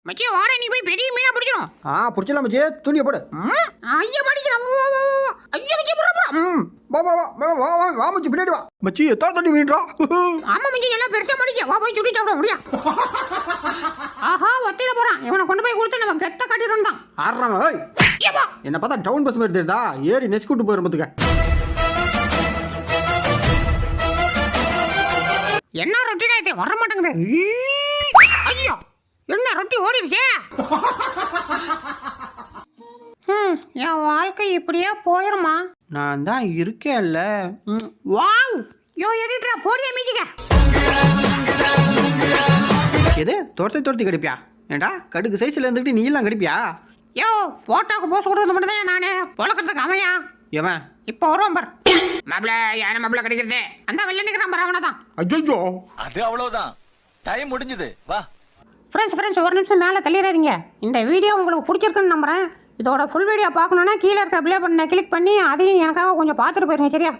மச்சி வாடா நீ போய் பெரிய மீனா பிடிச்சிரும். பிடிச்சலாம் மச்சி, துணியை போடு. ஐயா படிக்கிறான். ஐயா மச்சி போறா. வா வா வா வா வா வா வா மச்சி, பின்னாடி வா மச்சி. எத்தனை தண்ணி மீன்றா? ஆமா மச்சி, எல்லாம் பெருசா படிச்ச. வா போய் சுட்டி சாப்பிட முடியா? ஆஹா ஒத்தையில போறான். இவனை கொண்டு போய் கொடுத்து நம்ம கெத்த காட்டிடுறோம் தான். ஆடுறான். ஏய் என்ன பார்த்தா டவுன் பஸ் மாதிரி தெரியுதா? ஏறி நெஸ்கூட்டு போயிடும் பத்துக்க. என்ன ரொட்டிடா இது? வர மாட்டேங்குது. ஐயோ என்ன ரொட்டி ஓடிடுச்சே. என் வாழ்க்கை இப்படியே போயிருமா? நான் தான் இருக்கேன்ல. வாவ் யோ எடிட்டரா போடியா மீச்சிக்க. எது துரத்தி கடிப்பியா? ஏண்டா கடுக்கு சைஸ்ல இருந்துக்கிட்டு நீ எல்லாம் கடிப்பியா? யோ போட்டோக்கு போஸ் கொடுறது மட்டும் தான் நானே பொழக்கிறதுக்கு அமையா. ஏவன் இப்போ வருவான் பார். மாப்பிள யார மாப்பிள கிடைக்கிறது? அந்த வெள்ள நிற்கிறான் பார், அவனை தான். ஐயோ அது அவ்வளவுதான், டைம் முடிஞ்சது. வா ஃப்ரெண்ட்ஸ் ஒரு நிமிஷம் மேலே தள்ளிடாதீங்க. இந்த வீடியோ உங்களுக்கு பிடிச்சிருக்குன்னு நம்புகிறேன். இதோட ஃபுல் வீடியோ பார்க்கணுன்னா கீழே இருக்கிற ப்ளே பட்டனை கிளிக் பண்ணி அதையும் எனக்காக கொஞ்சம் பார்த்துட்டு போயிருங்க, சரியா?